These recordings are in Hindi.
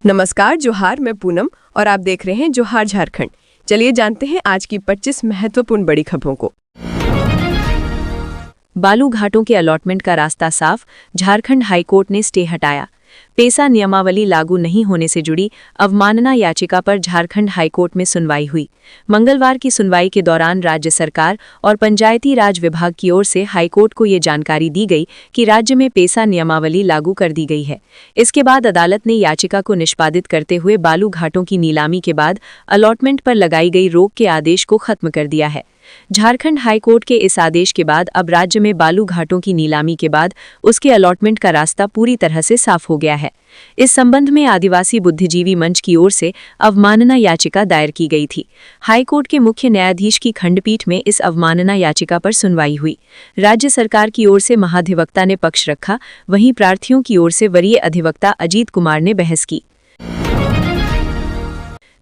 नमस्कार, जोहार। मैं पूनम और आप देख रहे हैं जोहार झारखंड। चलिए जानते हैं आज की 25 महत्वपूर्ण बड़ी खबरों को। बालू घाटों के अलॉटमेंट का रास्ता साफ, झारखंड हाईकोर्ट ने स्टे हटाया। पेसा नियमावली लागू नहीं होने से जुड़ी अवमानना याचिका पर झारखंड हाईकोर्ट में सुनवाई हुई। मंगलवार की सुनवाई के दौरान राज्य सरकार और पंचायती राज विभाग की ओर से हाईकोर्ट को ये जानकारी दी गई कि राज्य में पेसा नियमावली लागू कर दी गई है। इसके बाद अदालत ने याचिका को निष्पादित करते हुए बालू घाटों की नीलामी के बाद अलॉटमेंट पर लगाई गई रोक के आदेश को खत्म कर दिया है। झारखंड हाईकोर्ट के इस आदेश के बाद अब राज्य में बालू घाटों की नीलामी के बाद उसके अलॉटमेंट का रास्ता पूरी तरह से साफ हो गया है। इस संबंध में आदिवासी बुद्धिजीवी मंच की ओर से अवमानना याचिका दायर की गई थी। हाईकोर्ट के मुख्य न्यायाधीश की खंडपीठ में इस अवमानना याचिका पर सुनवाई हुई। राज्य सरकार की ओर से महाधिवक्ता ने पक्ष रखा, वहीं प्रार्थियों की ओर से वरीय अधिवक्ता अजीत कुमार ने बहस की।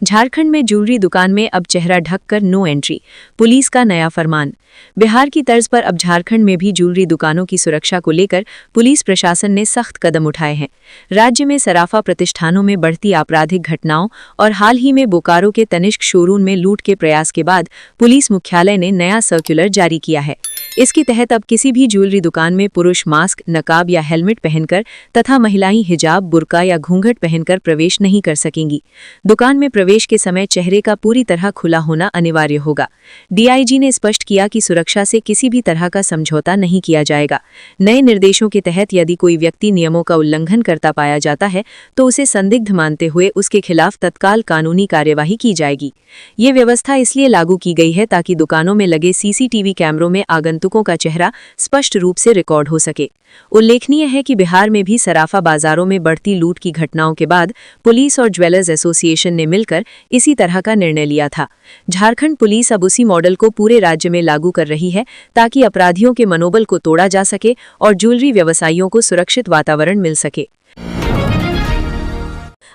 झारखंड में ज्वेलरी दुकान में अब चेहरा ढककर नो एंट्री, पुलिस का नया फरमान। बिहार की तर्ज पर अब झारखंड में भी ज्वेलरी दुकानों की सुरक्षा को लेकर पुलिस प्रशासन ने सख्त कदम उठाए हैं। राज्य में सराफा प्रतिष्ठानों में बढ़ती आपराधिक घटनाओं और हाल ही में बोकारो के तनिष्क शोरूम में लूट के प्रयास के बाद पुलिस मुख्यालय ने नया सर्कुलर जारी किया है। इसके तहत अब किसी भी ज्वेलरी दुकान में पुरुष मास्क, नकाब या हेलमेट पहनकर तथा महिलाएं हिजाब, बुर्का या घूंघट पहनकर प्रवेश नहीं कर सकेंगी। दुकान में प्रवेश के समय चेहरे का पूरी तरह खुला होना अनिवार्य होगा। डीआईजी ने स्पष्ट किया कि सुरक्षा से किसी भी तरह का समझौता नहीं किया जाएगा। नए निर्देशों के तहत यदि कोई व्यक्ति नियमों का उल्लंघन करता पाया जाता है तो उसे संदिग्ध मानते हुए उसके खिलाफ तत्काल कानूनी कार्यवाही की जाएगी। ये व्यवस्था इसलिए लागू की गई है ताकि दुकानों में लगे सीसीटीवी कैमरों में आगंतुकों का चेहरा स्पष्ट रूप से रिकॉर्ड हो सके। उल्लेखनीय है कि बिहार में भी सराफा बाजारों में बढ़ती लूट की घटनाओं के बाद पुलिस और ज्वेलर्स एसोसिएशन ने मिलकर इसी तरह का निर्णय लिया था। झारखंड पुलिस अब उसी मॉडल को पूरे राज्य में लागू कर रही है ताकि अपराधियों के मनोबल को तोड़ा जा सके और ज्वेलरी व्यवसायियों को सुरक्षित वातावरण मिल सके।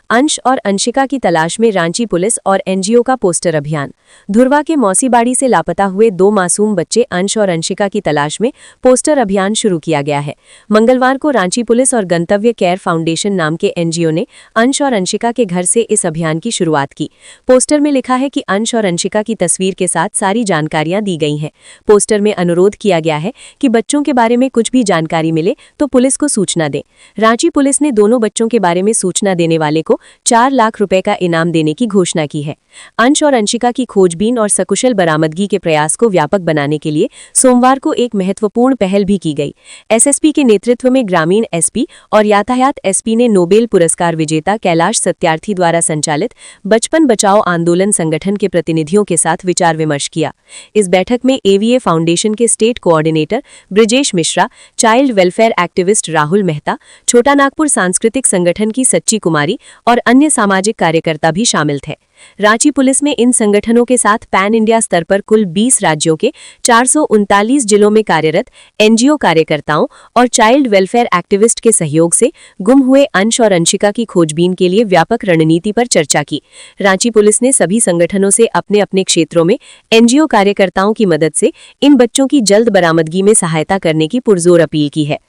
अंश और अंशिका की तलाश में रांची पुलिस और एनजीओ का पोस्टर अभियान। धुरवा के मौसीबाड़ी से लापता हुए 2 मासूम बच्चे अंश और अंशिका की तलाश में पोस्टर अभियान शुरू किया गया है। मंगलवार को रांची पुलिस और गंतव्य केयर फाउंडेशन नाम के एनजीओ ने अंश और अंशिका के घर से इस अभियान की शुरुआत की। पोस्टर में लिखा है कि अंश और अंशिका की तस्वीर के साथ सारी जानकारियां दी गई हैं। पोस्टर में अनुरोध किया गया है कि बच्चों के बारे में कुछ भी जानकारी मिले तो पुलिस को सूचना दें। रांची पुलिस ने दोनों बच्चों के बारे में सूचना देने वाले को 4 लाख रुपए का इनाम देने की घोषणा की है। अंश और अंशिका की खोजबीन और सकुशल बरामदगी के प्रयास को व्यापक बनाने के लिए सोमवार को एक महत्वपूर्ण पहल भी की गई। एसएसपी के नेतृत्व में ग्रामीण एसपी और यातायात एसपी ने नोबेल पुरस्कार विजेता कैलाश सत्यार्थी द्वारा संचालित बचपन बचाओ आंदोलन संगठन के प्रतिनिधियों के साथ विचार विमर्श किया। इस बैठक में एवीए फाउंडेशन के state coordinator Brijesh Mishra, child welfare activist Rahul Mehta, छोटा नागपुर सांस्कृतिक संगठन की सच्ची कुमारी और अन्य सामाजिक कार्यकर्ता भी शामिल थे। रांची पुलिस में इन संगठनों के साथ पैन इंडिया स्तर पर कुल 20 राज्यों के 439 जिलों में कार्यरत एनजीओ कार्यकर्ताओं और चाइल्ड वेलफेयर एक्टिविस्ट के सहयोग से गुम हुए अंश और अंशिका की खोजबीन के लिए व्यापक रणनीति पर चर्चा की। रांची पुलिस ने सभी संगठनों से अपने अपने क्षेत्रों में एनजीओ कार्यकर्ताओं की मदद से इन बच्चों की जल्द बरामदगी में सहायता करने की पुरजोर अपील की है।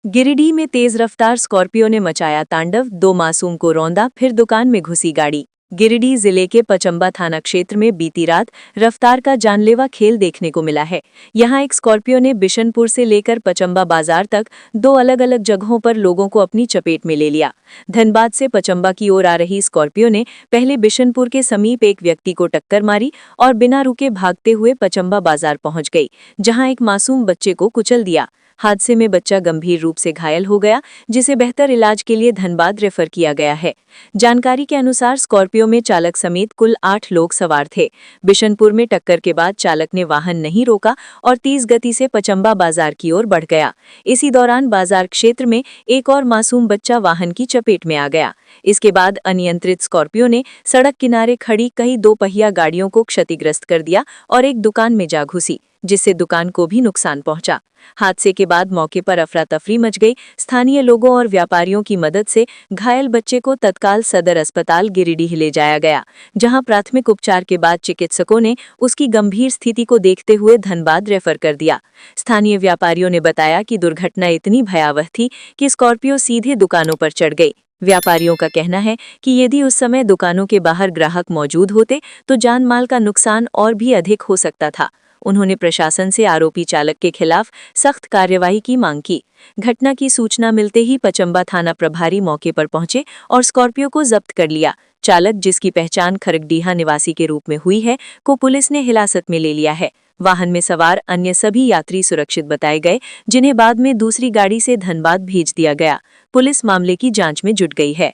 गिरिडीह में तेज रफ्तार स्कॉर्पियो ने मचाया तांडव, 2 मासूम को रौंदा, फिर दुकान में घुसी गाड़ी। गिरिडीह जिले के पचंबा थाना क्षेत्र में बीती रात रफ्तार का जानलेवा खेल देखने को मिला है। यहां एक स्कॉर्पियो ने बिशनपुर से लेकर पचंबा बाजार तक 2 अलग अलग जगहों पर लोगों को अपनी चपेट में ले लिया। धनबाद से पचंबा की ओर आ रही स्कॉर्पियो ने पहले बिशनपुर के समीप एक व्यक्ति को टक्कर मारी और बिना रुके भागते हुए पचंबा बाजार पहुंच गई, जहां एक मासूम बच्चे को कुचल दिया। हादसे में बच्चा गंभीर रूप से घायल हो गया, जिसे बेहतर इलाज के लिए धनबाद रेफर किया गया है। जानकारी के अनुसार स्कॉर्पियो में चालक समेत कुल 8 लोग सवार थे। बिशनपुर में टक्कर के बाद चालक ने वाहन नहीं रोका और तेज गति से पचंबा बाजार की ओर बढ़ गया। इसी दौरान बाजार क्षेत्र में एक और मासूम बच्चा वाहन की चपेट में आ गया। इसके बाद अनियंत्रित स्कॉर्पियो ने सड़क किनारे खड़ी कई 2 पहिया गाड़ियों को क्षतिग्रस्त कर दिया और एक दुकान में जा घुसी। जिससे दुकान को भी नुकसान पहुंचा। हादसे के बाद मौके पर अफरा तफरी मच गई। स्थानीय लोगों और व्यापारियों की मदद से घायल बच्चे को तत्काल सदर अस्पताल गिरिडीह ले जाया गया, जहां प्राथमिक उपचार के बाद चिकित्सकों ने उसकी गंभीर स्थिति को देखते हुए धनबाद रेफर कर दिया। स्थानीय व्यापारियों ने बताया कि दुर्घटना इतनी भयावह थी कि स्कॉर्पियो सीधे दुकानों पर चढ़ गई। व्यापारियों का कहना है कि यदि उस समय दुकानों के बाहर ग्राहक मौजूद होते तो जान माल का नुकसान और भी अधिक हो सकता था। उन्होंने प्रशासन से आरोपी चालक के खिलाफ सख्त कार्यवाही की मांग की। घटना की सूचना मिलते ही पचंबा थाना प्रभारी मौके पर पहुंचे और स्कॉर्पियो को जब्त कर लिया। चालक, जिसकी पहचान खरगडीहा निवासी के रूप में हुई है, को पुलिस ने हिरासत में ले लिया है। वाहन में सवार अन्य सभी यात्री सुरक्षित बताए गए, जिन्हें बाद में दूसरी गाड़ी से धनबाद भेज दिया गया। पुलिस मामले की जांच में जुट गई है।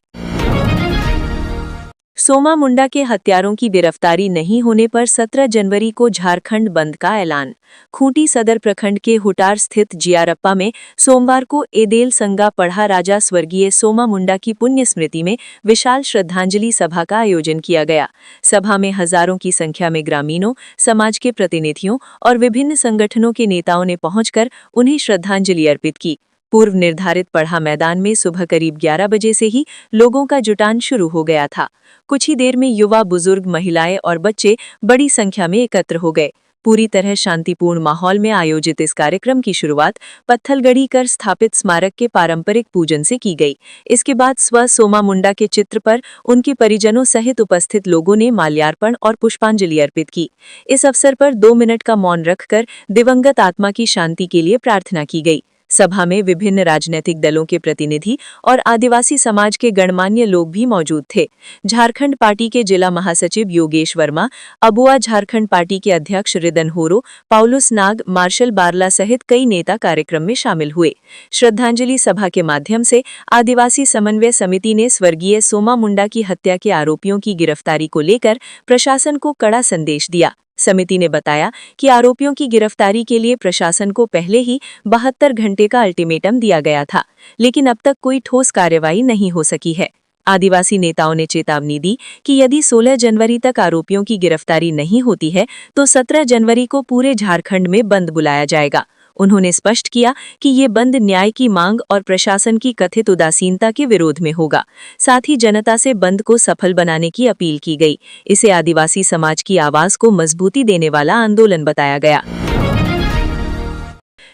सोमा मुंडा के हत्यारों की गिरफ्तारी नहीं होने पर 17 जनवरी को झारखंड बंद का ऐलान। खूंटी सदर प्रखंड के हुटार स्थित जियारप्पा में सोमवार को एदेल संगा पढ़ा राजा स्वर्गीय सोमा मुंडा की पुण्य स्मृति में विशाल श्रद्धांजलि सभा का आयोजन किया गया। सभा में हजारों की संख्या में ग्रामीणों, समाज के प्रतिनिधियों और विभिन्न संगठनों के नेताओं ने पहुंचकर उन्हें श्रद्धांजलि अर्पित की। पूर्व निर्धारित पढ़ा मैदान में सुबह करीब 11 बजे से ही लोगों का जुटान शुरू हो गया था। कुछ ही देर में युवा, बुजुर्ग, महिलाएं और बच्चे बड़ी संख्या में एकत्र हो गए। पूरी तरह शांतिपूर्ण माहौल में आयोजित इस कार्यक्रम की शुरुआत पत्थलगड़ी कर स्थापित स्मारक के पारंपरिक पूजन से की गई। इसके बाद स्व सोमा मुंडा के चित्र पर उनके परिजनों सहित उपस्थित लोगों ने माल्यार्पण और पुष्पांजलि अर्पित की। इस अवसर पर 2 मिनट का मौन रखकर दिवंगत आत्मा की शांति के लिए प्रार्थना की गई। सभा में विभिन्न राजनीतिक दलों के प्रतिनिधि और आदिवासी समाज के गणमान्य लोग भी मौजूद थे। झारखंड पार्टी के जिला महासचिव योगेश वर्मा, अबुआ झारखंड पार्टी के अध्यक्ष रिदन होरो, पाउलुस नाग, मार्शल बारला सहित कई नेता कार्यक्रम में शामिल हुए। श्रद्धांजलि सभा के माध्यम से आदिवासी समन्वय समिति ने स्वर्गीय सोमा मुंडा की हत्या के आरोपियों की गिरफ्तारी को लेकर प्रशासन को कड़ा संदेश दिया। समिति ने बताया कि आरोपियों की गिरफ्तारी के लिए प्रशासन को पहले ही 72 घंटे का अल्टीमेटम दिया गया था, लेकिन अब तक कोई ठोस कार्रवाई नहीं हो सकी है। आदिवासी नेताओं ने चेतावनी दी कि यदि 16 जनवरी तक आरोपियों की गिरफ्तारी नहीं होती है तो 17 जनवरी को पूरे झारखंड में बंद बुलाया जाएगा। उन्होंने स्पष्ट किया कि ये बंद न्याय की मांग और प्रशासन की कथित उदासीनता के विरोध में होगा। साथ ही जनता से बंद को सफल बनाने की अपील की गई। इसे आदिवासी समाज की आवाज को मजबूती देने वाला आंदोलन बताया गया।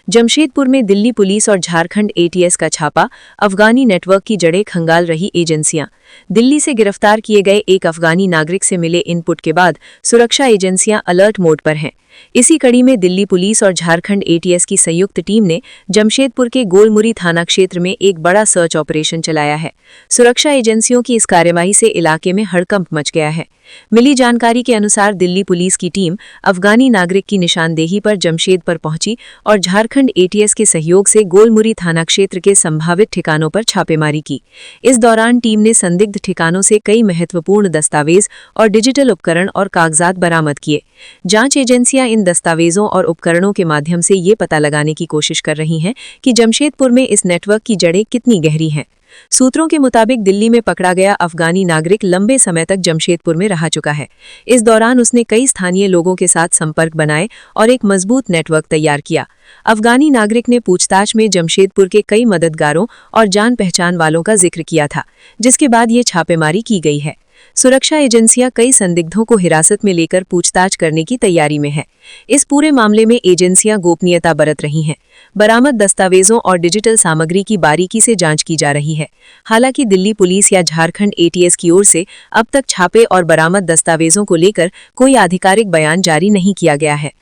जमशेदपुर में दिल्ली पुलिस और झारखंड एटीएस का छापा, अफगानी नेटवर्क की जड़ें खंगाल रही एजेंसियां। दिल्ली से गिरफ्तार किए गए एक अफगानी नागरिक से मिले इनपुट के बाद सुरक्षा एजेंसियां अलर्ट मोड पर हैं। इसी कड़ी में दिल्ली पुलिस और झारखंड एटीएस की संयुक्त टीम ने जमशेदपुर के गोलमुरी थाना क्षेत्र में एक बड़ा सर्च ऑपरेशन चलाया है। सुरक्षा एजेंसियों की इस कार्यवाही से इलाके में हड़कंप मच गया है। मिली जानकारी के अनुसार दिल्ली पुलिस की टीम अफगानी नागरिक की निशानदेही पर जमशेद पर पहुंची और झारखंड एटीएस के सहयोग से गोलमुरी थाना क्षेत्र के संभावित ठिकानों पर छापेमारी की। इस दौरान टीम ने संदिग्ध ठिकानों से कई महत्वपूर्ण दस्तावेज और डिजिटल उपकरण और कागजात बरामद किए। जांच एजेंसियां इन दस्तावेजों और उपकरणों के माध्यम से ये पता लगाने की कोशिश कर रही हैं कि जमशेदपुर में इस नेटवर्क की जड़ें कितनी गहरी हैं। सूत्रों के मुताबिक दिल्ली में पकड़ा गया अफगानी नागरिक लंबे समय तक जमशेदपुर में रह चुका है। इस दौरान उसने कई स्थानीय लोगों के साथ संपर्क बनाए और एक मजबूत नेटवर्क तैयार किया। अफगानी नागरिक ने पूछताछ में जमशेदपुर के कई मददगारों और जान पहचान वालों का जिक्र किया था, जिसके बाद ये छापेमारी की गई है। सुरक्षा एजेंसियां कई संदिग्धों को हिरासत में लेकर पूछताछ करने की तैयारी में है। इस पूरे मामले में एजेंसियां गोपनीयता बरत रही हैं। बरामद दस्तावेजों और डिजिटल सामग्री की बारीकी से जांच की जा रही है। हालांकि दिल्ली पुलिस या झारखंड एटीएस की ओर से अब तक छापे और बरामद दस्तावेजों को लेकर कोई आधिकारिक बयान जारी नहीं किया गया है।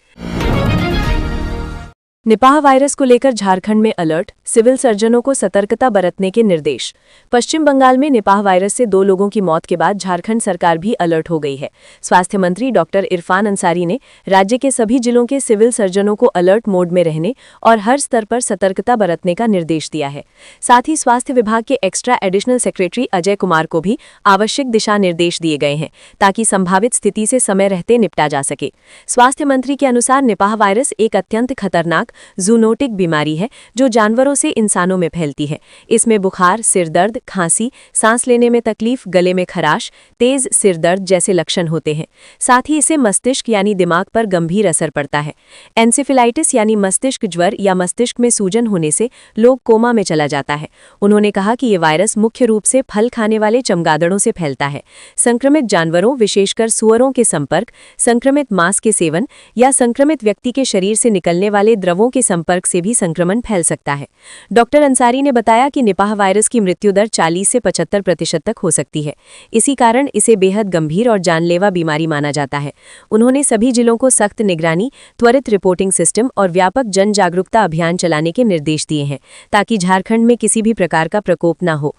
निपाह वायरस को लेकर झारखंड में अलर्ट, सिविल सर्जनों को सतर्कता बरतने के निर्देश। पश्चिम बंगाल में निपाह वायरस से 2 लोगों की मौत के बाद झारखंड सरकार भी अलर्ट हो गई है। स्वास्थ्य मंत्री डॉक्टर इरफान अंसारी ने राज्य के सभी जिलों के सिविल सर्जनों को अलर्ट मोड में रहने और हर स्तर पर सतर्कता बरतने का निर्देश दिया है। साथ ही स्वास्थ्य विभाग के extra additional secretary Ajay Kumar को भी आवश्यक दिशा निर्देश दिए गए हैं ताकि संभावित स्थिति से समय रहते निपटा जा सके। स्वास्थ्य मंत्री के अनुसार निपाह वायरस एक अत्यंत खतरनाक जूनोटिक बीमारी है जो जानवरों से इंसानों में फैलती है। इसमें बुखार, सिर दर्द, खांसी, सांस लेने में तकलीफ, गले में खराश, तेज सिर दर्द जैसे लक्षण होते हैं। साथ ही इससे मस्तिष्क यानी दिमाग पर गंभीर असर पड़ता है। एन्सेफेलाइटिस यानी मस्तिष्क ज्वर या मस्तिष्क में सूजन होने से लोग कोमा में चला जाता है। उन्होंने कहा कि ये वायरस मुख्य रूप से फल खाने वाले चमगादड़ों से फैलता है। संक्रमित जानवरों, विशेषकर सुअरों के संपर्क, संक्रमित मांस के सेवन या संक्रमित व्यक्ति के शरीर से निकलने वाले द्रवों के संपर्क से भी संक्रमण फैल सकता है। डॉक्टर अंसारी ने बताया कि निपाह वायरस की मृत्यु दर 40 से 75% तक हो सकती है। इसी कारण इसे बेहद गंभीर और जानलेवा बीमारी माना जाता है। उन्होंने सभी जिलों को सख्त निगरानी, त्वरित रिपोर्टिंग सिस्टम और व्यापक जन जागरूकता अभियान चलाने के निर्देश दिए हैं ताकि झारखंड में किसी भी प्रकार का प्रकोप न हो।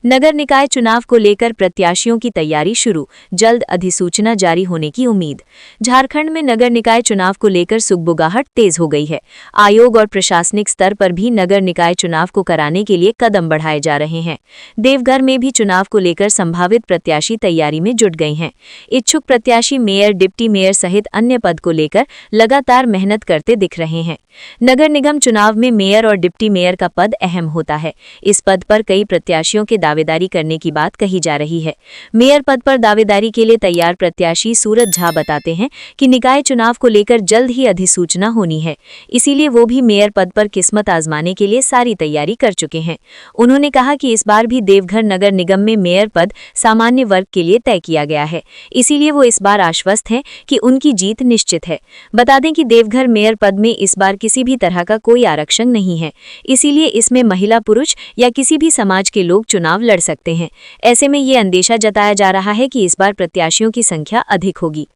नगर निकाय चुनाव को लेकर प्रत्याशियों की तैयारी शुरू, जल्द अधिसूचना जारी होने की उम्मीद। झारखंड में नगर निकाय चुनाव को लेकर सुगबुगाहट तेज हो गई है। आयोग और प्रशासनिक स्तर पर भी नगर निकाय चुनाव को कराने के लिए कदम बढ़ाए जा रहे हैं। देवघर में भी चुनाव को लेकर संभावित प्रत्याशी तैयारी में जुट गए हैं। इच्छुक प्रत्याशी मेयर, डिप्टी मेयर सहित अन्य पद को लेकर लगातार मेहनत करते दिख रहे हैं। नगर निगम चुनाव में मेयर और डिप्टी मेयर का पद अहम होता है। इस पद पर कई प्रत्याशियों के दावेदारी करने की बात कही जा रही है। मेयर पद पर दावेदारी के लिए तैयार प्रत्याशी सूरज झा बताते हैं कि निकाय चुनाव को लेकर जल्द ही अधिसूचना होनी है, इसीलिए वो भी मेयर पद पर किस्मत आजमाने के लिए सारी तैयारी कर चुके हैं। उन्होंने कहा कि इस बार भी देवघर नगर निगम में मेयर पद सामान्य वर्ग के लिए तय किया गया है, इसीलिए वो इस बार आश्वस्त हैं कि उनकी जीत निश्चित है। बता दें कि देवघर मेयर पद में इस बार किसी भी तरह का कोई आरक्षण नहीं है, इसीलिए इसमें महिला, पुरुष या किसी भी समाज के लोग चुनाव लड़ सकते हैं। ऐसे में ये अंदेशा जताया जा रहा है कि इस बार प्रत्याशियों की संख्या अधिक होगी।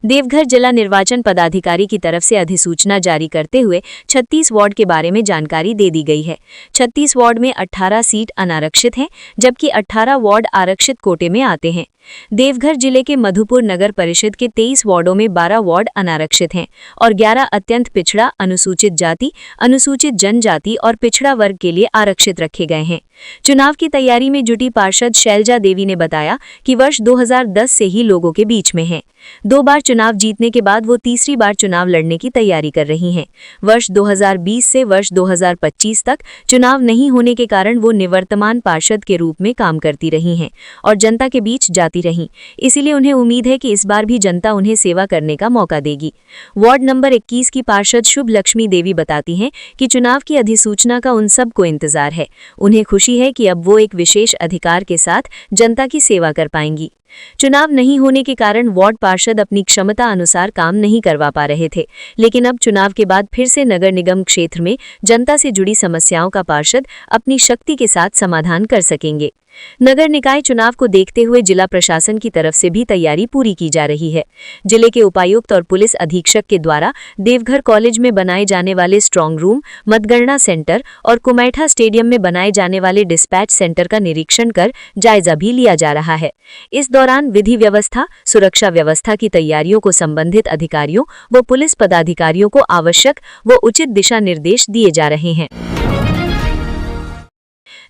देवघर जिला निर्वाचन पदाधिकारी की तरफ से अधिसूचना जारी करते हुए 36 वार्ड के बारे में जानकारी दे दी गई है। 36 वार्ड में 18 सीट अनारक्षित हैं, जबकि 18 वार्ड आरक्षित कोटे में आते हैं। देवघर जिले के मधुपुर नगर परिषद के 23 वार्डों में 12 वार्ड अनारक्षित हैं और 11 अत्यंत पिछड़ा, अनुसूचित जाति, अनुसूचित जनजाति और पिछड़ा वर्ग के लिए आरक्षित रखे गए हैं। चुनाव की तैयारी में जुटी पार्षद शैलजा देवी ने बताया कि वर्ष 2010 से ही लोगों के बीच में हैं। 2 बार चुनाव जीतने के बाद वो तीसरी बार चुनाव लड़ने की तैयारी कर रही हैं। वर्ष 2020 से वर्ष 2025 तक चुनाव नहीं होने के कारण वो निवर्तमान पार्षद के रूप में काम करती रही हैं और जनता के बीच जाती रहीं। इसीलिए उन्हें उम्मीद है कि इस बार भी जनता उन्हें सेवा करने का मौका देगी। वार्ड नंबर 21 की पार्षद शुभ लक्ष्मी देवी बताती हैं कि चुनाव की अधिसूचना का उन सबको इंतजार है। उन्हें खुशी है कि अब वो एक विशेष अधिकार के साथ जनता की सेवा कर पाएंगी। चुनाव नहीं होने के कारण वार्ड पार्षद अपनी क्षमता अनुसार काम नहीं करवा पा रहे थे, लेकिन अब चुनाव के बाद फिर से नगर निगम क्षेत्र में जनता से जुड़ी समस्याओं का पार्षद अपनी शक्ति के साथ समाधान कर सकेंगे। नगर निकाय चुनाव को देखते हुए जिला प्रशासन की तरफ से भी तैयारी पूरी की जा रही है। जिले के उपायुक्त और पुलिस अधीक्षक के द्वारा देवघर कॉलेज में बनाए जाने वाले स्ट्रांग रूम, मतगणना सेंटर और कुमैठा स्टेडियम में बनाए जाने वाले डिस्पैच सेंटर का निरीक्षण कर जायजा भी लिया जा रहा है। इस दौरान विधि व्यवस्था, सुरक्षा व्यवस्था की तैयारियों को संबंधित अधिकारियों व पुलिस पदाधिकारियों को आवश्यक व उचित दिशा निर्देश दिए जा रहे हैं।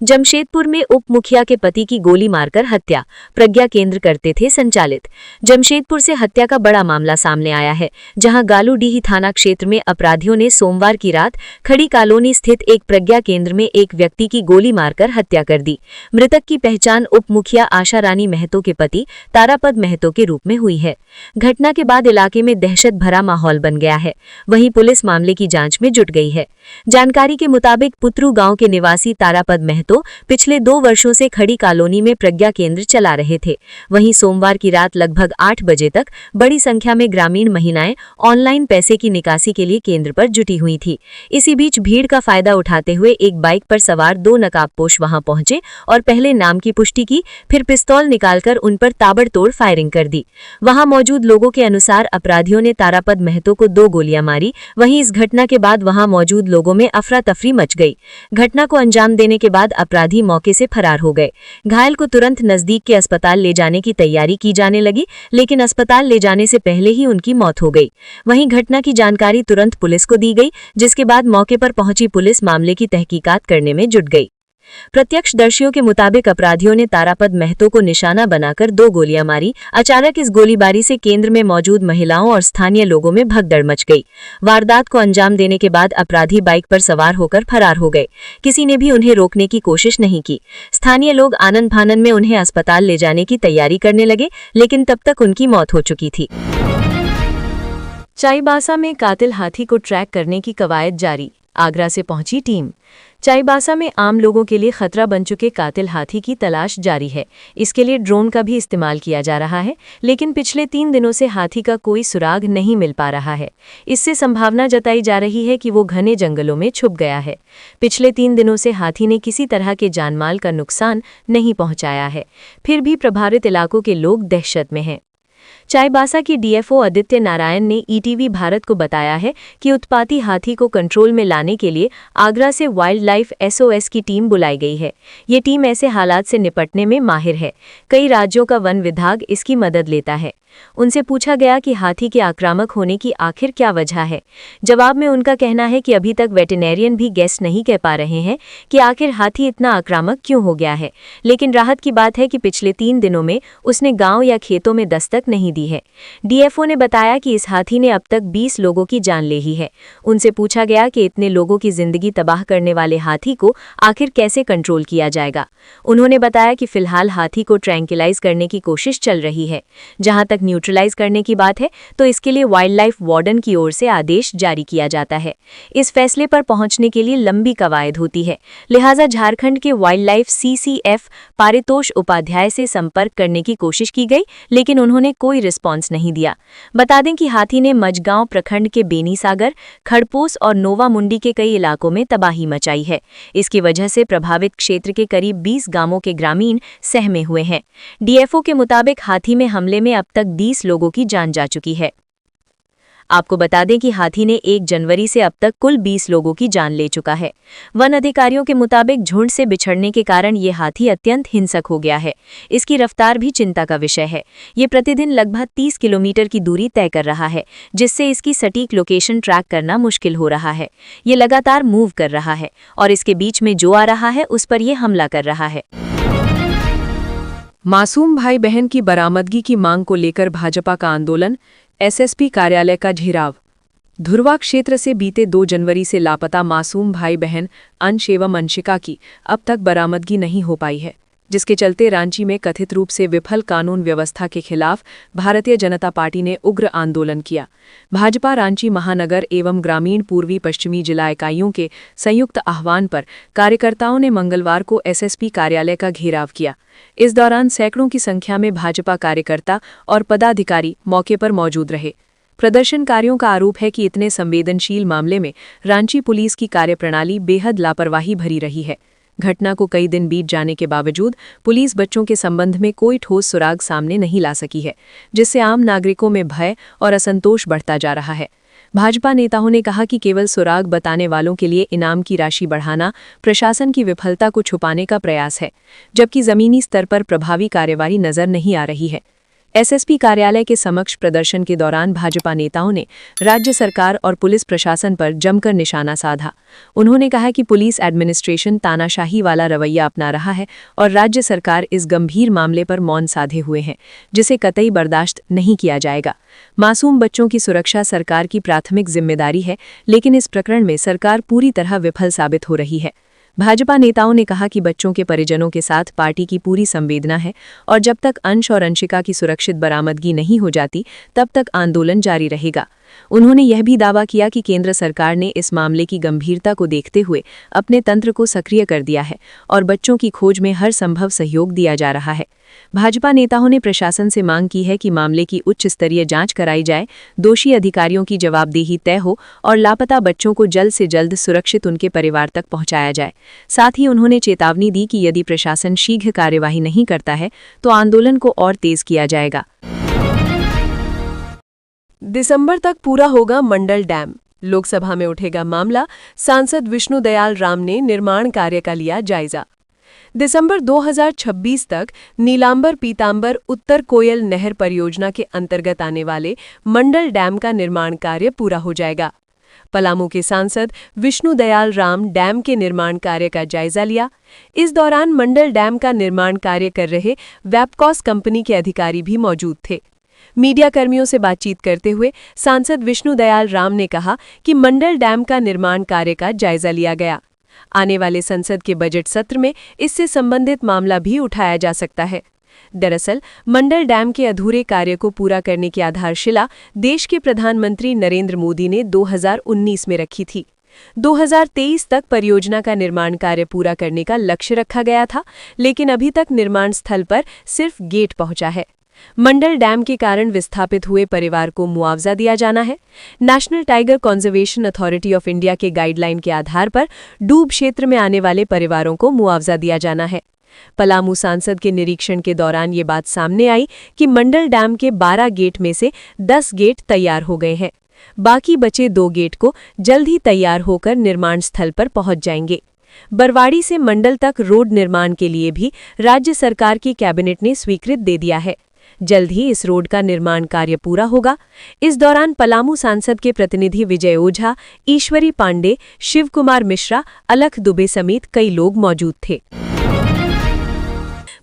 जमशेदपुर में उप मुखिया के पति की गोली मारकर हत्या, प्रज्ञा केंद्र करते थे संचालित। जमशेदपुर से हत्या का बड़ा मामला सामने आया है, जहां गालूडीही थाना क्षेत्र में अपराधियों ने सोमवार की रात खड़ी कॉलोनी स्थित एक प्रज्ञा केंद्र में एक व्यक्ति की गोली मारकर हत्या कर दी। मृतक की पहचान उप मुखिया आशा रानी महतो के पति तारापद महतो के रूप में हुई है। घटना के बाद इलाके में दहशत भरा माहौल बन गया है। वहीं पुलिस मामले की जांच में जुट गई है। जानकारी के मुताबिक पुत्रू गांव के निवासी तारापद महतो पिछले 2 वर्षों से खड़ी कॉलोनी में प्रज्ञा केंद्र चला रहे थे। वहीं सोमवार की रात लगभग 8 बजे तक बड़ी संख्या में ग्रामीण महिलाएं ऑनलाइन पैसे की निकासी के लिए केंद्र पर जुटी हुई थी। इसी बीच भीड़ का फायदा उठाते हुए एक बाइक पर सवार 2 नकाबपोश वहां पहुंचे और पहले नाम की पुष्टि की, फिर पिस्तौल निकालकर उन पर ताबड़तोड़ फायरिंग कर दी। वहां मौजूद लोगों के अनुसार अपराधियों ने तारापद महतो को 2 गोलियां मारी। वहीं इस घटना के बाद वहां मौजूद लोगों में अफरा तफरी मच गई। घटना को अंजाम देने के बाद अपराधी मौके से फरार हो गए। घायल को तुरंत नजदीक के अस्पताल ले जाने की तैयारी की जाने लगी, लेकिन अस्पताल ले जाने से पहले ही उनकी मौत हो गई। वहीं घटना की जानकारी तुरंत पुलिस को दी गई, जिसके बाद मौके पर पहुंची पुलिस मामले की तहकीकात करने में जुट गई। प्रत्यक्षदर्शियों के मुताबिक अपराधियों ने तारापद महतो को निशाना बनाकर 2 गोलियां मारी। अचानक इस गोलीबारी से केंद्र में मौजूद महिलाओं और स्थानीय लोगों में भगदड़ मच गई। वारदात को अंजाम देने के बाद अपराधी बाइक पर सवार होकर फरार हो गए। किसी ने भी उन्हें रोकने की कोशिश नहीं की। स्थानीय लोग आनन फानन में उन्हें अस्पताल ले जाने की तैयारी करने लगे, लेकिन तब तक उनकी मौत हो चुकी थी। चाईबासा में कातिल हाथी को ट्रैक करने की कवायद जारी, आगरा से पहुंची टीम। चाईबासा में आम लोगों के लिए खतरा बन चुके कातिल हाथी की तलाश जारी है। इसके लिए ड्रोन का भी इस्तेमाल किया जा रहा है, लेकिन पिछले 3 दिनों से हाथी का कोई सुराग नहीं मिल पा रहा है। इससे संभावना जताई जा रही है कि वो घने जंगलों में छुप गया है। पिछले 3 दिनों से हाथी ने किसी तरह के जानमाल का नुकसान नहीं पहुंचाया है, फिर भी प्रभावित इलाकों के लोग दहशत में हैं। चाईबासा की डीएफओ आदित्य नारायण ने ईटीवी भारत को बताया है कि उत्पाती हाथी को कंट्रोल में लाने के लिए आगरा से वाइल्ड लाइफ एसओएस की टीम बुलाई गई है। ये टीम ऐसे हालात से निपटने में माहिर है। कई राज्यों का वन विभाग इसकी मदद लेता है। उनसे पूछा गया कि हाथी के आक्रामक होने की आखिर क्या वजह है। जवाब में उनका कहना है कि अभी तक वेटरनेरियन भी गेस नहीं कह पा रहे हैं कि आखिर हाथी इतना आक्रामक क्यों हो गया है, लेकिन राहत की बात है कि पिछले 3 दिनों में उसने गांव या खेतों में दस्तक नहीं दी है। डीएफओ ने बताया कि इस हाथी ने अब तक 20 लोगों की जान ले ली है। उनसे पूछा गया कि इतने लोगों की जिंदगी तबाह करने वाले हाथी को आखिर कैसे कंट्रोल किया जाएगा। उन्होंने बताया कि फिलहाल हाथी को ट्रैंक्विलाइज करने की कोशिश चल रही है। जहां तक न्यूट्रलाइज करने की बात है तो इसके लिए वाइल्ड लाइफ वार्डन की ओर से आदेश जारी किया जाता है। इस फैसले पर पहुंचने के लिए लंबी कवायद होती है, लिहाजा झारखंड के wildlife CCF Paritosh Upadhyay से संपर्क करने की कोशिश की गई, लेकिन उन्होंने कोई रिस्पॉन्स नहीं दिया। बता दें कि हाथी ने मझगांव प्रखंड के बेनीसागर, खड़पोस और नोवामुंडी के कई इलाकों में तबाही मचाई है। इसकी वजह से प्रभावित क्षेत्र के करीब 20 गांवों के ग्रामीण सहमे हुए हैं। डीएफओ के मुताबिक हाथी में हमले में अब तक 20 लोगों की जान जा चुकी है। आपको बता दें कि हाथी ने 1 जनवरी से अब तक कुल 20 लोगों की जान ले चुका है। वन अधिकारियों के मुताबिक झुंड से बिछड़ने के कारण ये हाथी अत्यंत हिंसक हो गया है। इसकी रफ्तार भी चिंता का विषय है। ये प्रतिदिन लगभग 30 किलोमीटर की दूरी तय कर रहा है, जिससे इसकी सटीक लोकेशन ट्रैक करना मुश्किल हो रहा है। ये लगातार मूव कर रहा है और इसके बीच में जो आ रहा है उस पर ये हमला कर रहा है। मासूम भाई बहन की बरामदगी की मांग को लेकर भाजपा का आंदोलन, एसएसपी कार्यालय का घेराव। धुरवा क्षेत्र से बीते 2 जनवरी से लापता मासूम भाई बहन अंश एवं अंशिका की अब तक बरामदगी नहीं हो पाई है, जिसके चलते रांची में कथित रूप से विफल कानून व्यवस्था के खिलाफ भारतीय जनता पार्टी ने उग्र आंदोलन किया। भाजपा रांची महानगर एवं ग्रामीण पूर्वी पश्चिमी जिला इकाइयों के संयुक्त आह्वान पर कार्यकर्ताओं ने मंगलवार को एसएसपी कार्यालय का घेराव किया। इस दौरान सैकड़ों की संख्या में भाजपा कार्यकर्ता और पदाधिकारी मौके पर मौजूद रहे। प्रदर्शनकारियों का आरोप है कि इतने संवेदनशील मामले में रांची पुलिस की कार्यप्रणाली बेहद लापरवाही भरी रही है। घटना को कई दिन बीत जाने के बावजूद पुलिस बच्चों के संबंध में कोई ठोस सुराग सामने नहीं ला सकी है, जिससे आम नागरिकों में भय और असंतोष बढ़ता जा रहा है। भाजपा नेताओं ने कहा कि केवल सुराग बताने वालों के लिए इनाम की राशि बढ़ाना प्रशासन की विफलता को छुपाने का प्रयास है, जबकि जमीनी स्तर पर प्रभावी कार्यवाही नजर नहीं आ रही है। एसएसपी कार्यालय के समक्ष प्रदर्शन के दौरान भाजपा नेताओं ने राज्य सरकार और पुलिस प्रशासन पर जमकर निशाना साधा। उन्होंने कहा कि पुलिस एडमिनिस्ट्रेशन तानाशाही वाला रवैया अपना रहा है और राज्य सरकार इस गंभीर मामले पर मौन साधे हुए हैं, जिसे कतई बर्दाश्त नहीं किया जाएगा। मासूम बच्चों की सुरक्षा सरकार की प्राथमिक जिम्मेदारी है, लेकिन इस प्रकरण में सरकार पूरी तरह विफल साबित हो रही है। भाजपा नेताओं ने कहा कि बच्चों के परिजनों के साथ पार्टी की पूरी संवेदना है और जब तक अंश और अंशिका की सुरक्षित बरामदगी नहीं हो जाती, तब तक आंदोलन जारी रहेगा। उन्होंने यह भी दावा किया कि केंद्र सरकार ने इस मामले की गंभीरता को देखते हुए अपने तंत्र को सक्रिय कर दिया है और बच्चों की खोज में हर संभव सहयोग दिया जा रहा है। भाजपा नेताओं ने प्रशासन से मांग की है कि मामले की उच्च स्तरीय जांच कराई जाए, दोषी अधिकारियों की जवाबदेही तय हो और लापता बच्चों को जल्द से जल्द सुरक्षित उनके परिवार तक पहुंचाया जाए। साथ ही उन्होंने चेतावनी दी कि यदि प्रशासन शीघ्र कार्यवाही नहीं करता है तो आंदोलन को और तेज किया जाएगा। दिसंबर तक पूरा होगा मंडल डैम, लोकसभा में उठेगा मामला। सांसद विष्णु दयाल राम ने निर्माण कार्य का लिया जायजा। दिसंबर 2026 तक नीलांबर पीतांबर उत्तर कोयल नहर परियोजना के अंतर्गत आने वाले मंडल डैम का निर्माण कार्य पूरा हो जाएगा। पलामू के सांसद विष्णु दयाल राम डैम के निर्माण कार्य का जायजा लिया। इस दौरान मंडल डैम का निर्माण कार्य कर रहे वैपकॉस कंपनी के अधिकारी भी मौजूद थे। मीडिया कर्मियों से बातचीत करते हुए सांसद विष्णु दयाल राम ने कहा कि मंडल डैम का निर्माण कार्य का जायजा लिया गया। आने वाले संसद के बजट सत्र में इससे संबंधित मामला भी उठाया जा सकता है। दरअसल मंडल डैम के अधूरे कार्य को पूरा करने की आधारशिला देश के प्रधानमंत्री नरेंद्र मोदी ने 2019 में रखी थी। 2023 तक परियोजना का निर्माण कार्य पूरा करने का लक्ष्य रखा गया था, लेकिन अभी तक निर्माण स्थल पर सिर्फ गेट पहुंचा है। मंडल डैम के कारण विस्थापित हुए परिवार को मुआवजा दिया जाना है। National tiger conservation authority of India के गाइडलाइन के आधार पर डूब क्षेत्र में आने वाले परिवारों को मुआवजा दिया जाना है। पलामू सांसद के निरीक्षण के दौरान ये बात सामने आई कि मंडल डैम के 12 गेट में से 10 गेट तैयार हो गए हैं। बाकी बचे 2 गेट को जल्द ही तैयार होकर निर्माण स्थल पर पहुंच जाएंगे। बरवाड़ी से मंडल तक रोड निर्माण के लिए भी राज्य सरकार की कैबिनेट ने स्वीकृत दे दिया है। जल्द ही इस रोड का निर्माण कार्य पूरा होगा। इस दौरान पलामू सांसद के प्रतिनिधि विजय ओझा, ईश्वरी पांडे, शिव कुमार मिश्रा, अलख दुबे समेत कई लोग मौजूद थे।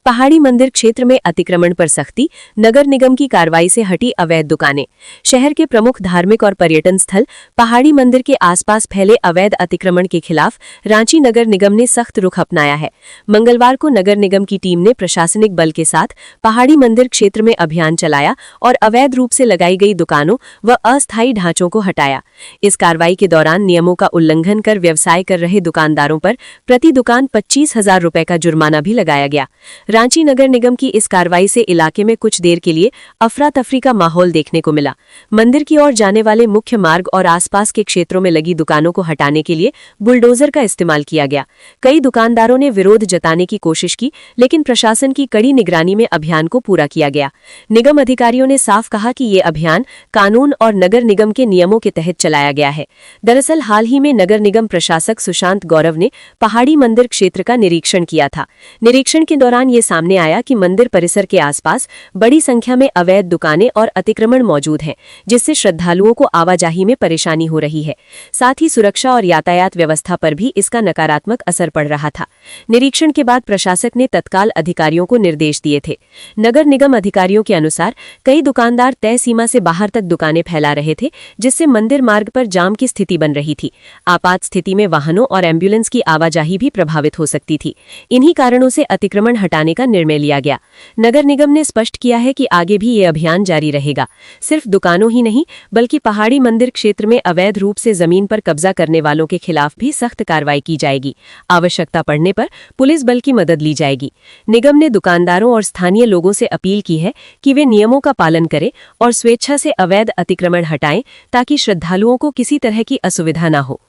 पहाड़ी मंदिर क्षेत्र में अतिक्रमण पर सख्ती, नगर निगम की कार्रवाई से हटी अवैध दुकानें। शहर के प्रमुख धार्मिक और पर्यटन स्थल पहाड़ी मंदिर के आसपास फैले अवैध अतिक्रमण के खिलाफ रांची नगर निगम ने सख्त रुख अपनाया है। मंगलवार को नगर निगम की टीम ने प्रशासनिक बल के साथ पहाड़ी मंदिर क्षेत्र में अभियान चलाया और अवैध रूप से लगाई गई दुकानों व अस्थायी ढांचों को हटाया। इस कार्रवाई के दौरान नियमों का उल्लंघन कर व्यवसाय कर रहे दुकानदारों पर प्रति दुकान 25,000 रुपए का जुर्माना भी लगाया गया। रांची नगर निगम की इस कार्रवाई से इलाके में कुछ देर के लिए अफरा तफरी का माहौल देखने को मिला। मंदिर की ओर जाने वाले मुख्य मार्ग और आसपास के क्षेत्रों में लगी दुकानों को हटाने के लिए बुलडोजर का इस्तेमाल किया गया। कई दुकानदारों ने विरोध जताने की कोशिश की, लेकिन प्रशासन की कड़ी निगरानी में अभियान को पूरा किया गया। निगम अधिकारियों ने साफ कहा कि ये अभियान कानून और नगर निगम के नियमों के तहत चलाया गया है। दरअसल हाल ही में नगर निगम प्रशासक सुशांत गौरव ने पहाड़ी मंदिर क्षेत्र का निरीक्षण किया था। निरीक्षण के दौरान ये सामने आया कि मंदिर परिसर के आसपास बड़ी संख्या में अवैध दुकानें और अतिक्रमण मौजूद हैं, जिससे श्रद्धालुओं को आवाजाही में परेशानी हो रही है। साथ ही सुरक्षा और यातायात व्यवस्था पर भी इसका नकारात्मक असर पड़ रहा था। निरीक्षण के बाद प्रशासक ने तत्काल अधिकारियों को निर्देश दिए थे। नगर निगम अधिकारियों के अनुसार कई दुकानदार तय सीमा से बाहर तक दुकानें फैला रहे थे, जिससे मंदिर मार्ग पर जाम की स्थिति बन रही थी। आपात स्थिति में वाहनों और एम्बुलेंस की आवाजाही भी प्रभावित हो सकती थी। इन्हीं कारणों से अतिक्रमण हटाने का निर्णय लिया गया। नगर निगम ने स्पष्ट किया है कि आगे भी ये अभियान जारी रहेगा। सिर्फ दुकानों ही नहीं, बल्कि पहाड़ी मंदिर क्षेत्र में अवैध रूप से जमीन पर कब्जा करने वालों के खिलाफ भी सख्त कार्रवाई की जाएगी। आवश्यकता पड़ने पर पुलिस बल की मदद ली जाएगी। निगम ने दुकानदारों और स्थानीय लोगों से अपील की है कि वे नियमों का पालन करें और स्वेच्छा से अवैध अतिक्रमण हटाएं, ताकि श्रद्धालुओं को किसी तरह की असुविधा न हो।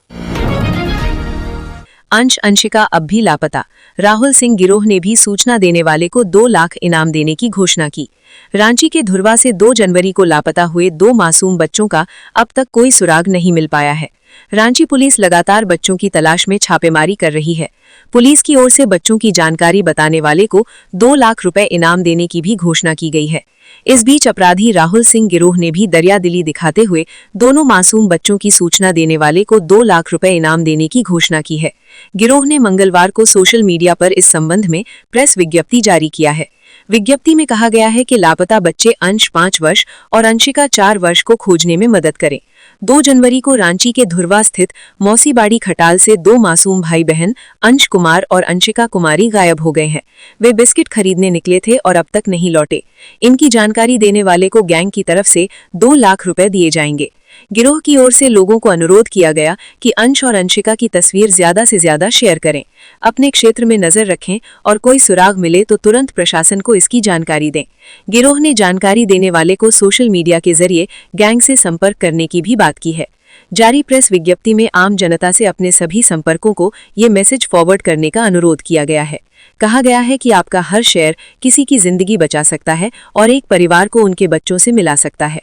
अंशिका अब भी लापता। राहुल सिंह गिरोह ने भी सूचना देने वाले को 2 लाख इनाम देने की घोषणा की। रांची के धुरवा से 2 जनवरी को लापता हुए 2 मासूम बच्चों का अब तक कोई सुराग नहीं मिल पाया है। रांची पुलिस लगातार बच्चों की तलाश में छापेमारी कर रही है। पुलिस की ओर से बच्चों की जानकारी बताने वाले को 2 लाख रुपए इनाम देने की भी घोषणा की गई है। इस बीच अपराधी राहुल सिंह गिरोह ने भी दरियादिली दिखाते हुए दोनों मासूम बच्चों की सूचना देने वाले को 2 लाख रुपए इनाम देने की घोषणा की है। गिरोह ने मंगलवार को सोशल मीडिया पर इस संबंध में प्रेस विज्ञप्ति जारी किया है। विज्ञप्ति में कहा गया है कि लापता बच्चे अंश 5 वर्ष और अंशिका 4 वर्ष को खोजने में मदद करें। 2 जनवरी को रांची के धुरवा स्थित मौसीबाड़ी खटाल से 2 मासूम भाई बहन अंश कुमार और अंशिका कुमारी गायब हो गए हैं। वे बिस्किट खरीदने निकले थे और अब तक नहीं लौटे। इनकी जानकारी देने वाले को गैंग की तरफ से 2 लाख रुपए दिए जाएंगे। गिरोह की ओर से लोगों को अनुरोध किया गया कि अंश और अंशिका की तस्वीर ज्यादा से ज्यादा शेयर करें, अपने क्षेत्र में नजर रखें और कोई सुराग मिले तो तुरंत प्रशासन को इसकी जानकारी दें। गिरोह ने जानकारी देने वाले को सोशल मीडिया के जरिए गैंग से संपर्क करने की भी बात की है। जारी प्रेस विज्ञप्ति में आम जनता से अपने सभी संपर्कों को ये मैसेज फॉरवर्ड करने का अनुरोध किया गया है। कहा गया है कि आपका हर शेयर किसी की जिंदगी बचा सकता है और एक परिवार को उनके बच्चों से मिला सकता है।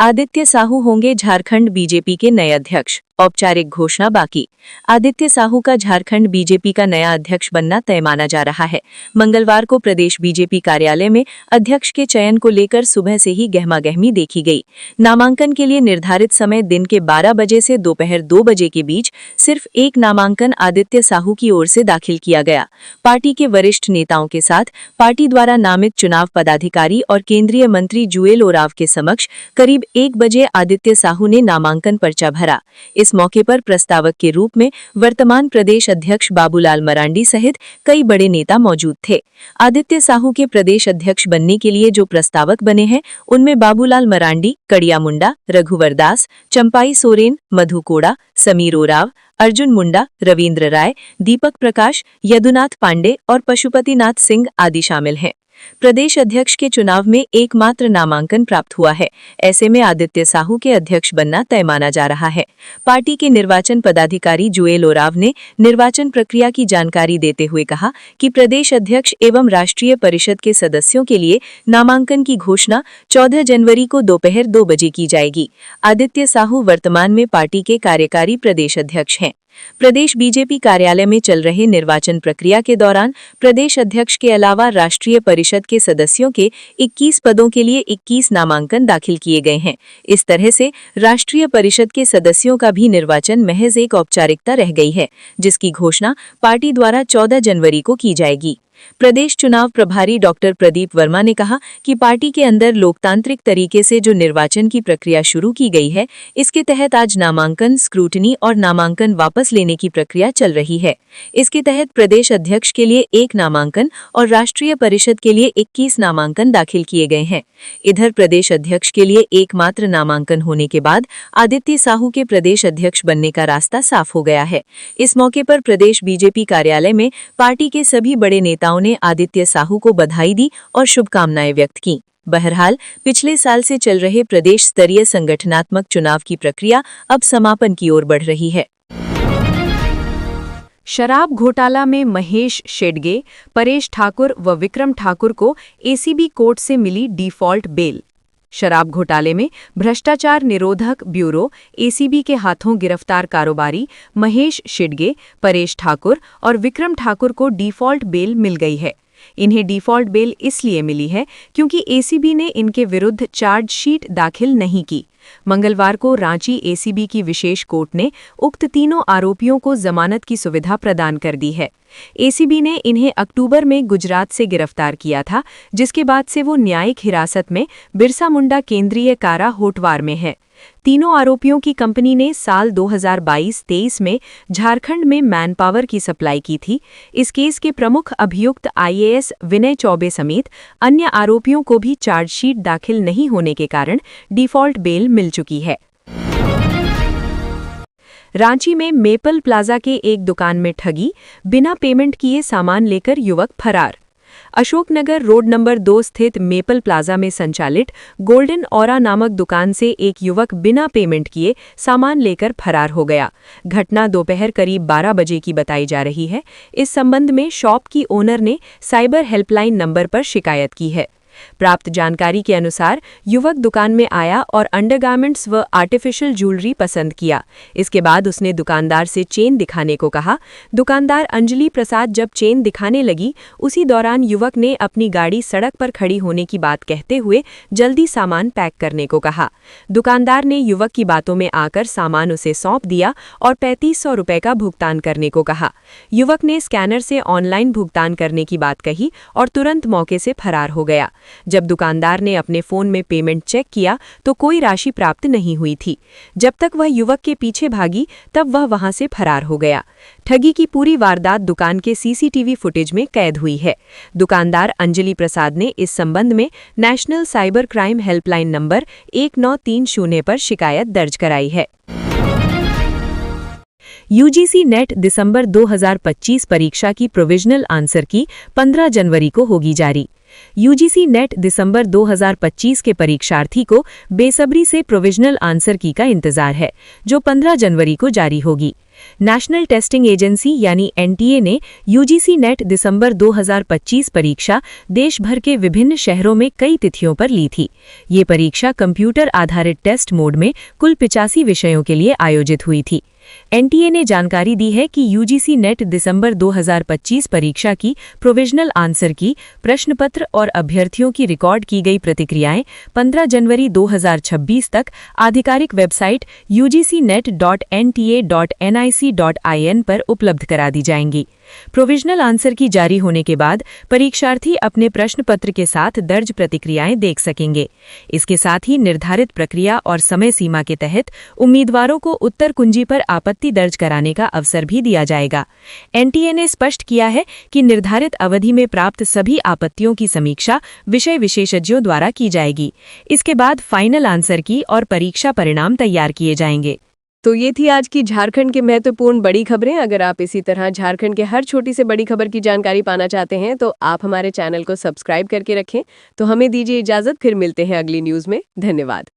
आदित्य साहू होंगे झारखंड बीजेपी के नए अध्यक्ष। औपचारिक घोषणा बाकी। आदित्य साहू का झारखंड बीजेपी का नया अध्यक्ष बनना तय माना जा रहा है। मंगलवार को प्रदेश बीजेपी कार्यालय में अध्यक्ष के चयन को लेकर सुबह से ही गहमागहमी देखी गई। नामांकन के लिए निर्धारित समय दिन के 12 बजे से दोपहर 2 बजे के बीच सिर्फ एक नामांकन आदित्य साहू की ओर से दाखिल किया गया। पार्टी के वरिष्ठ नेताओं के साथ पार्टी द्वारा नामित चुनाव पदाधिकारी और केंद्रीय मंत्री जुएल ओराव के समक्ष करीब 1 बजे आदित्य साहू ने नामांकन पर्चा भरा। इस मौके पर प्रस्तावक के रूप में वर्तमान प्रदेश अध्यक्ष बाबूलाल मरांडी सहित कई बड़े नेता मौजूद थे। आदित्य साहू के प्रदेश अध्यक्ष बनने के लिए जो प्रस्तावक बने हैं उनमें बाबूलाल मरांडी, कड़िया मुंडा, रघुवर दास, चंपाई सोरेन, मधु कोड़ा, समीर ओराव, अर्जुन मुंडा, रविंद्र राय, दीपक प्रकाश, यदुनाथ पांडे और पशुपतिनाथ सिंह आदि शामिल हैं। प्रदेश अध्यक्ष के चुनाव में एकमात्र नामांकन प्राप्त हुआ है। ऐसे में आदित्य साहू के अध्यक्ष बनना तय माना जा रहा है। पार्टी के निर्वाचन पदाधिकारी जुएल ओराव ने निर्वाचन प्रक्रिया की जानकारी देते हुए कहा कि प्रदेश अध्यक्ष एवं राष्ट्रीय परिषद के सदस्यों के लिए नामांकन की घोषणा 14 जनवरी को दोपहर 2 बजे की जाएगी। आदित्य साहू वर्तमान में पार्टी के कार्यकारी प्रदेश अध्यक्ष हैं। प्रदेश बीजेपी कार्यालय में चल रहे निर्वाचन प्रक्रिया के दौरान प्रदेश अध्यक्ष के अलावा राष्ट्रीय परिषद के सदस्यों के 21 पदों के लिए 21 नामांकन दाखिल किए गए हैं। इस तरह से राष्ट्रीय परिषद के सदस्यों का भी निर्वाचन महज एक औपचारिकता रह गई है, जिसकी घोषणा पार्टी द्वारा 14 जनवरी को की जाएगी। प्रदेश चुनाव प्रभारी डॉक्टर प्रदीप वर्मा ने कहा कि पार्टी के अंदर लोकतांत्रिक तरीके से जो निर्वाचन की प्रक्रिया शुरू की गई है, इसके तहत आज नामांकन, स्क्रूटनी और नामांकन वापस लेने की प्रक्रिया चल रही है। इसके तहत प्रदेश अध्यक्ष के लिए 1 नामांकन और राष्ट्रीय परिषद के लिए 21 नामांकन दाखिल किए गए हैं। इधर प्रदेश अध्यक्ष के लिए एकमात्र नामांकन होने के बाद आदित्य साहू के प्रदेश अध्यक्ष बनने का रास्ता साफ हो गया है। इस मौके पर प्रदेश बीजेपी कार्यालय में पार्टी के सभी बड़े नेताओं ने आदित्य साहू को बधाई दी और शुभकामनाएं व्यक्त की। बहरहाल पिछले साल से चल रहे प्रदेश स्तरीय संगठनात्मक चुनाव की प्रक्रिया अब समापन की ओर बढ़ रही है। शराब घोटाला में महेश शेडगे, परेश ठाकुर व विक्रम ठाकुर को एसीबी कोर्ट से मिली डिफॉल्ट बेल। शराब घोटाले में भ्रष्टाचार निरोधक ब्यूरो एसीबी के हाथों गिरफ्तार कारोबारी महेश शेडगे, परेश ठाकुर और विक्रम ठाकुर को डिफॉल्ट बेल मिल गई है। इन्हें डिफॉल्ट बेल इसलिए मिली है क्योंकि एसीबी ने इनके विरुद्ध चार्जशीट दाखिल नहीं की। मंगलवार को रांची एसीबी की विशेष कोर्ट ने उक्त तीनों आरोपियों को जमानत की सुविधा प्रदान कर दी है। एसीबी ने इन्हें अक्टूबर में गुजरात से गिरफ्तार किया था, जिसके बाद से वो न्यायिक हिरासत में बिरसा मुंडा केंद्रीय कारा होटवार में है। तीनों आरोपियों की कंपनी ने साल 2022-23 में झारखंड में मैन पावर की सप्लाई की थी। इस केस के प्रमुख अभियुक्त आईएएस विनय चौबे समेत अन्य आरोपियों को भी चार्जशीट दाखिल नहीं होने के कारण डिफॉल्ट बेल मिल चुकी है। रांची में मेपल प्लाजा के एक दुकान में ठगी, बिना पेमेंट किए सामान लेकर युवक फरार। अशोकनगर रोड नंबर 2 स्थित मेपल प्लाजा में संचालित गोल्डन ऑरा नामक दुकान से एक युवक बिना पेमेंट किए सामान लेकर फरार हो गया। घटना दोपहर करीब 12 बजे की बताई जा रही है। इस संबंध में शॉप की ओनर ने साइबर हेल्पलाइन नंबर पर शिकायत की है। प्राप्त जानकारी के अनुसार युवक दुकान में आया और अंडरगारमेंट्स व आर्टिफिशियल ज्वेलरी पसंद किया। इसके बाद उसने दुकानदार से चेन दिखाने को कहा। दुकानदार अंजलि प्रसाद जब चेन दिखाने लगी, उसी दौरान युवक ने अपनी गाड़ी सड़क पर खड़ी होने की बात कहते हुए जल्दी सामान पैक करने को कहा। दुकानदार ने युवक की बातों में आकर सामान उसे सौंप दिया और 3500 रुपये का भुगतान करने को कहा। युवक ने स्कैनर से ऑनलाइन भुगतान करने की बात कही और तुरंत मौके से फरार हो गया। जब दुकानदार ने अपने फोन में पेमेंट चेक किया तो कोई राशि प्राप्त नहीं हुई थी। जब तक वह युवक के पीछे भागी तब वह वहां से फरार हो गया। ठगी की पूरी वारदात दुकान के सीसीटीवी फुटेज में कैद हुई है। दुकानदार अंजलि प्रसाद ने इस संबंध में national cyber crime helpline number 1930 पर शिकायत दर्ज कराई है। यूजीसी नेट दिसंबर 2025 परीक्षा की प्रोविजनल आंसर की 15 जनवरी को होगी जारी। यूजीसी नेट दिसंबर 2025 के परीक्षार्थी को बेसब्री से प्रोविजनल आंसर की का इंतजार है, जो 15 जनवरी को जारी होगी। नेशनल टेस्टिंग एजेंसी यानी एनटीए ने यूजीसी नेट दिसंबर 2025 परीक्षा देश भर के विभिन्न शहरों में कई तिथियों पर ली थी। ये परीक्षा कंप्यूटर आधारित टेस्ट मोड में कुल 85 विषयों के लिए आयोजित हुई थी। एनटीए ने जानकारी दी है कि यूजीसी नेट दिसंबर 2025 परीक्षा की प्रोविजनल आंसर की, प्रश्नपत्र और अभ्यर्थियों की रिकॉर्ड की गई प्रतिक्रियाएं 15 जनवरी 2026 तक आधिकारिक वेबसाइट ugcnet.nta.nic.in पर उपलब्ध करा दी जाएंगी। प्रोविजनल आंसर की जारी होने के बाद परीक्षार्थी अपने प्रश्न पत्र के साथ दर्ज प्रतिक्रियाएं देख सकेंगे। इसके साथ ही निर्धारित प्रक्रिया और समय सीमा के तहत उम्मीदवारों को उत्तर कुंजी पर आपत्ति दर्ज कराने का अवसर भी दिया जाएगा। एनटीए ने स्पष्ट किया है कि निर्धारित अवधि में प्राप्त सभी आपत्तियों की समीक्षा विषय विशेषज्ञों द्वारा की जाएगी। इसके बाद फाइनल आंसर की और परीक्षा परिणाम तैयार किए जाएंगे। तो ये थी आज की झारखंड के महत्वपूर्ण बड़ी खबरें। अगर आप इसी तरह झारखंड के हर छोटी से बड़ी खबर की जानकारी पाना चाहते हैं तो आप हमारे चैनल को सब्सक्राइब करके रखें। तो हमें दीजिए इजाजत, फिर मिलते हैं अगली न्यूज़ में। धन्यवाद।